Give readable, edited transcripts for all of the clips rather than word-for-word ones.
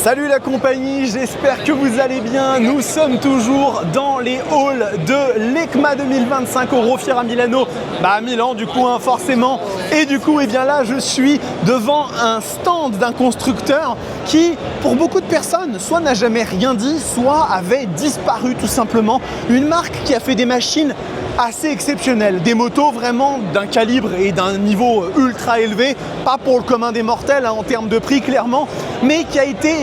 Salut la compagnie, j'espère que vous allez bien. Nous sommes toujours dans les halls de l'EICMA 2025 Eurofire à Milano. À Milan du coup forcément. Et du coup là je suis devant un stand d'un constructeur qui pour beaucoup de personnes soit n'a jamais rien dit, soit avait disparu tout simplement. Une marque qui a fait des machines assez exceptionnelles, des motos vraiment d'un calibre et d'un niveau ultra élevé, pas pour le commun des mortels en termes de prix clairement, mais qui a été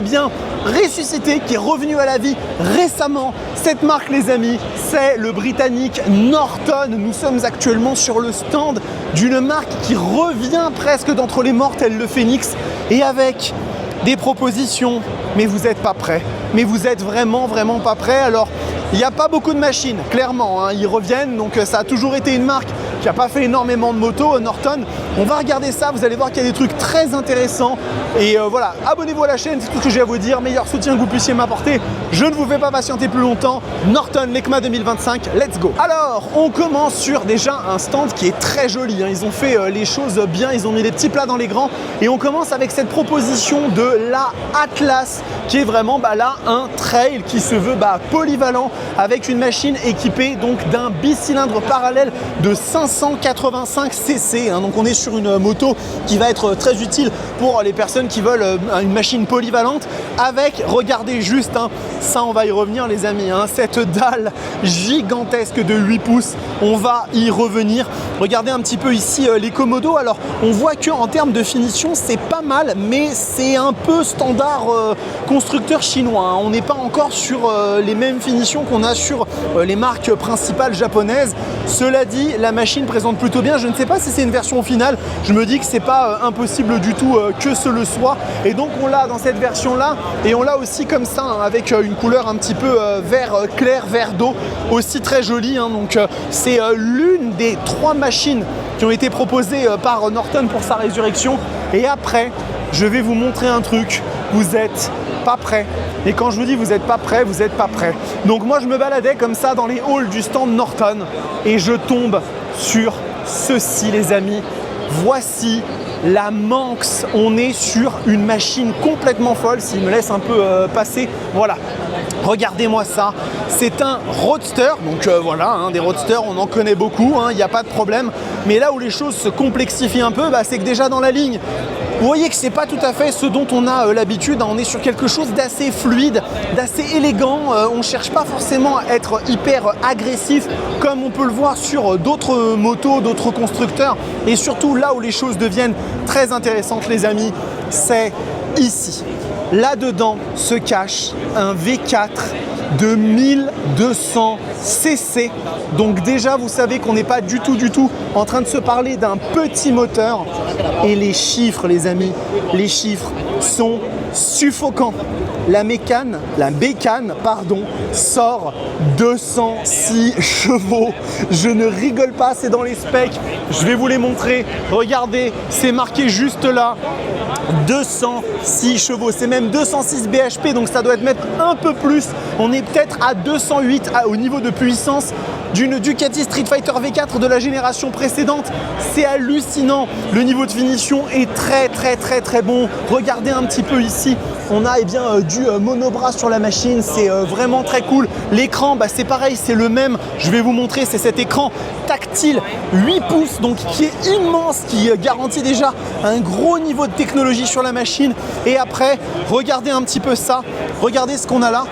ressuscité, qui est revenu à la vie récemment. Cette marque les amis, c'est le britannique Norton. Nous sommes actuellement sur le stand d'une marque qui revient presque d'entre les morts tel le Phénix et avec des propositions, mais vous n'êtes pas prêts, mais vous êtes vraiment pas prêts. Alors il n'y a pas beaucoup de machines, clairement, ils reviennent, donc ça a toujours été une marque qui n'a pas fait énormément de motos, Norton. On va regarder ça, vous allez voir qu'il y a des trucs très intéressants. Et voilà, abonnez-vous à la chaîne, c'est tout ce que j'ai à vous dire. Meilleur soutien que vous puissiez m'apporter. Je ne vous fais pas patienter plus longtemps. Norton, l'EICMA 2025, let's go. Alors, on commence sur déjà un stand qui est très joli. Ils ont fait les choses bien, ils ont mis les petits plats dans les grands. Et on commence avec cette proposition de la Atlas, qui est vraiment là un trail qui se veut polyvalent, avec une machine équipée donc d'un bicylindre parallèle de 585 cc. Donc on est sur une moto qui va être très utile pour les personnes qui veulent une machine polyvalente avec, regardez juste, ça on va y revenir les amis, cette dalle gigantesque de 8 pouces, on va y revenir. Regardez un petit peu ici les commodos. Alors on voit qu'en termes de finition c'est pas mal, mais c'est un peu standard constructeur chinois. On n'est pas encore sur les mêmes finitions qu'on a sur les marques principales japonaises. Cela dit, la machine présente plutôt bien. Je ne sais pas si c'est une version finale. Je me dis que c'est pas impossible du tout que ce le soit. Et donc on l'a dans cette version là, et on l'a aussi comme ça avec une couleur un petit peu vert clair, vert d'eau, aussi très jolie. Donc c'est l'une des 3 machines qui ont été proposées par Norton pour sa résurrection. Et après, je vais vous montrer un truc. Vous êtes pas prêts. Et quand je vous dis vous n'êtes pas prêts, vous n'êtes pas prêts. Donc moi je me baladais comme ça dans les halls du stand Norton et je tombe sur ceci les amis. Voici la Manx. On est sur une machine complètement folle. S'il me laisse un peu passer, voilà. Regardez-moi ça, c'est un roadster, donc voilà, des roadsters on en connaît beaucoup, il n'y a pas de problème. Mais là où les choses se complexifient un peu, c'est que déjà dans la ligne, vous voyez que c'est pas tout à fait ce dont on a l'habitude. On est sur quelque chose d'assez fluide, d'assez élégant. On ne cherche pas forcément à être hyper agressif comme on peut le voir sur d'autres motos, d'autres constructeurs. Et surtout là où les choses deviennent très intéressantes les amis, c'est ici. Là-dedans se cache un V4 de 1200 cc. Donc déjà, vous savez qu'on n'est pas du tout en train de se parler d'un petit moteur. Et les chiffres, les amis, les chiffres sont suffocants. La bécane, sort 206 chevaux. Je ne rigole pas, c'est dans les specs. Je vais vous les montrer. Regardez, c'est marqué juste là. 206 chevaux, c'est même 206 bhp, donc ça doit être mettre un peu plus. On est peut-être à 208 au niveau de puissance d'une Ducati Street Fighter V4 de la génération précédente. C'est hallucinant, le niveau de finition est très bon. Regardez un petit peu ici, on a du monobras sur la machine, c'est vraiment très cool. L'écran, c'est pareil, c'est le même, je vais vous montrer, c'est cet écran tactile 8 pouces, donc qui est immense, qui garantit déjà un gros niveau de technologie sur la machine. Et après, regardez un petit peu ça, regardez ce qu'on a là.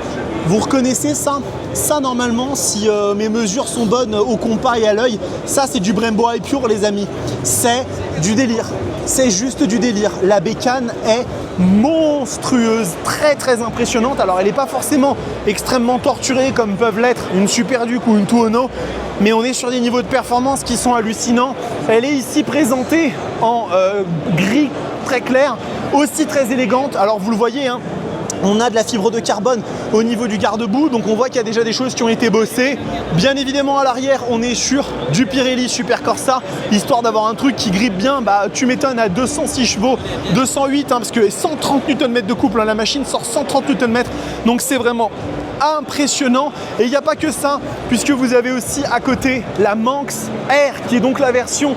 Vous reconnaissez ça? Ça normalement, si mes mesures sont bonnes au compas et à l'œil, ça c'est du Brembo High Pure les amis. C'est du délire, c'est juste du délire. La bécane est monstrueuse, très impressionnante. Alors elle n'est pas forcément extrêmement torturée comme peuvent l'être une Super Duke ou une Tuono, mais on est sur des niveaux de performance qui sont hallucinants. Elle est ici présentée en gris très clair, aussi très élégante. Alors vous le voyez, on a de la fibre de carbone au niveau du garde-boue, donc on voit qu'il y a déjà des choses qui ont été bossées. Bien évidemment à l'arrière, on est sur du Pirelli Super Corsa, histoire d'avoir un truc qui grippe bien. Tu m'étonnes, à 206 chevaux, 208, parce que 130 Nm de couple, la machine sort 130 Nm, donc c'est vraiment impressionnant. Et il n'y a pas que ça, puisque vous avez aussi à côté la Manx R, qui est donc la version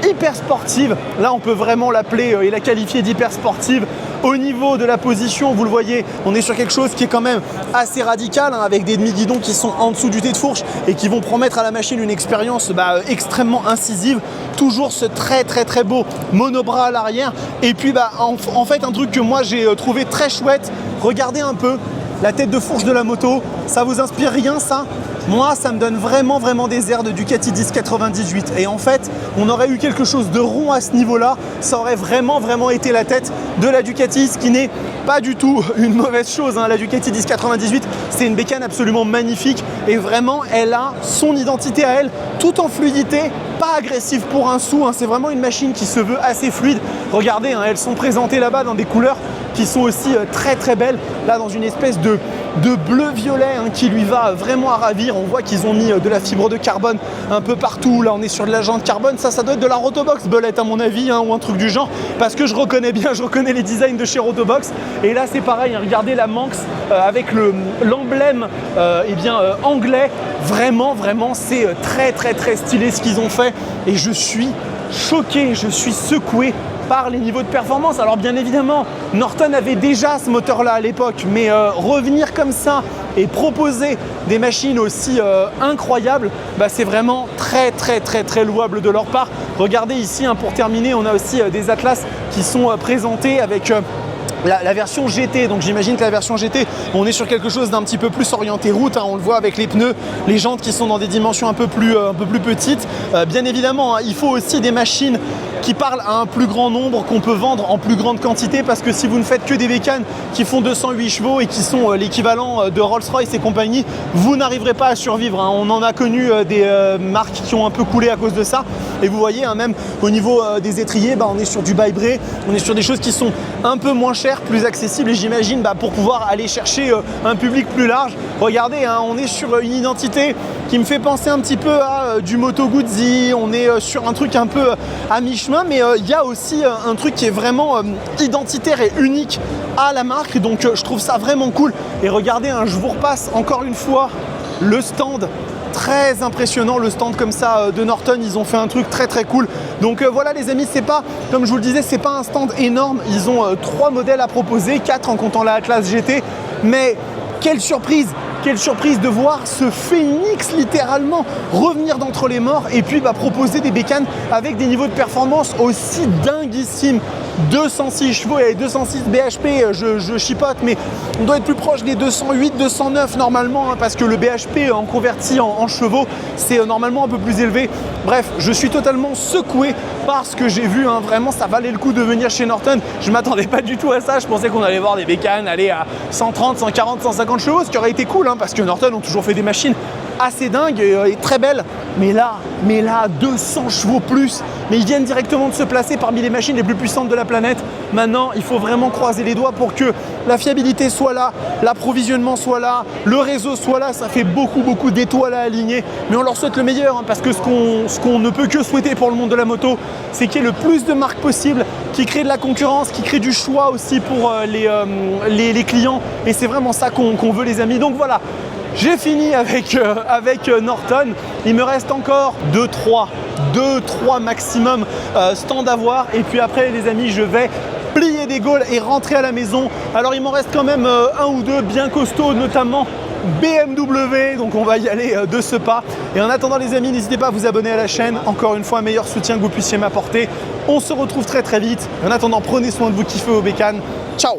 hyper sportive. Là on peut vraiment l'appeler et la qualifier d'hyper sportive. Au niveau de la position, vous le voyez, on est sur quelque chose qui est quand même assez radical, hein, avec des demi-guidons qui sont en dessous du tête de fourche et qui vont promettre à la machine une expérience extrêmement incisive. Toujours ce très beau monobras à l'arrière. Et puis en fait un truc que moi j'ai trouvé très chouette, regardez un peu la tête de fourche de la moto, ça vous inspire rien ça? Moi, ça me donne vraiment des airs de Ducati 1098. Et en fait, on aurait eu quelque chose de rond à ce niveau-là. Ça aurait vraiment été la tête de la Ducati, ce qui n'est pas du tout une mauvaise chose, hein. La Ducati 1098, c'est une bécane absolument magnifique. Et vraiment, elle a son identité à elle, tout en fluidité, pas agressive pour un sou, hein. C'est vraiment une machine qui se veut assez fluide. Regardez, hein, elles sont présentées là-bas dans des couleurs qui sont aussi très belles. Là, dans une espèce de bleu-violet, hein, qui lui va vraiment à ravir. On voit qu'ils ont mis de la fibre de carbone un peu partout. Là, on est sur de la jante carbone. Ça doit être de la Rotobox Belette à mon avis, hein, ou un truc du genre, parce que je reconnais les designs de chez Rotobox. Et là, c'est pareil, hein, regardez la Manx avec l'emblème anglais. Vraiment, c'est très stylé ce qu'ils ont fait. Et je suis choqué, je suis secoué par les niveaux de performance. Alors bien évidemment, Norton avait déjà ce moteur-là à l'époque, mais revenir comme ça et proposer des machines aussi incroyables, c'est vraiment très louable de leur part. Regardez ici, hein, pour terminer, on a aussi des Atlas qui sont présentés avec la version GT. Donc j'imagine que la version GT, on est sur quelque chose d'un petit peu plus orienté route, hein. On le voit avec les pneus, les jantes qui sont dans des dimensions un peu plus petites. Bien évidemment, hein, il faut aussi des machines qui parlent à un plus grand nombre, qu'on peut vendre en plus grande quantité, parce que si vous ne faites que des bécanes qui font 208 chevaux et qui sont l'équivalent de Rolls-Royce et compagnie, vous n'arriverez pas à survivre, hein. On en a connu des marques qui ont un peu coulé à cause de ça. Et vous voyez, hein, même au niveau des étriers, on est sur du By-Bray, on est sur des choses qui sont un peu moins chères, plus accessibles, et j'imagine pour pouvoir aller chercher un public plus large. Regardez, hein, on est sur une identité qui me fait penser un petit peu à du Moto Guzzi. On est sur un truc un peu à mi-chemin, mais il y a aussi un truc qui est vraiment identitaire et unique à la marque, donc je trouve ça vraiment cool. Et regardez, hein, je vous repasse encore une fois le stand. Très impressionnant, le stand comme ça de Norton. Ils ont fait un truc très cool. Donc voilà les amis, c'est pas, comme je vous le disais, c'est pas un stand énorme. Ils ont 3 modèles à proposer, 4 en comptant la Atlas GT. Mais quelle surprise de voir ce phénix littéralement revenir d'entre les morts et puis proposer des bécanes avec des niveaux de performance aussi dinguissimes. 206 chevaux et 206 BHP, je chipote, mais on doit être plus proche des 208, 209 normalement, hein, parce que le BHP en converti en chevaux, c'est normalement un peu plus élevé. Bref, je suis totalement secoué par ce que j'ai vu, hein. Vraiment, ça valait le coup de venir chez Norton. Je ne m'attendais pas du tout à ça. Je pensais qu'on allait voir des bécanes aller à 130, 140, 150 chevaux, ce qui aurait été cool, hein, parce que Norton ont toujours fait des machines assez dingues et très belles. Mais là, 200 chevaux plus. Mais ils viennent directement de se placer parmi les machines les plus puissantes de la planète. Maintenant, il faut vraiment croiser les doigts pour que la fiabilité soit là, l'approvisionnement soit là, le réseau soit là. Ça fait beaucoup d'étoiles à aligner. Mais on leur souhaite le meilleur, hein, parce que ce qu'on ne peut que souhaiter pour le monde de la moto, c'est qu'il y ait le plus de marques possible, qui créent de la concurrence, qui créent du choix aussi pour les clients. Et c'est vraiment ça qu'on veut, les amis. Donc voilà. J'ai fini avec Norton. Il me reste encore 2-3 maximum stands à voir. Et puis après, les amis, je vais plier des gaules et rentrer à la maison. Alors, il m'en reste quand même un ou deux bien costauds, notamment BMW. Donc, on va y aller de ce pas. Et en attendant, les amis, n'hésitez pas à vous abonner à la chaîne. Encore une fois, un meilleur soutien que vous puissiez m'apporter. On se retrouve très vite. En attendant, prenez soin de vous, kiffez vos bécanes. Ciao!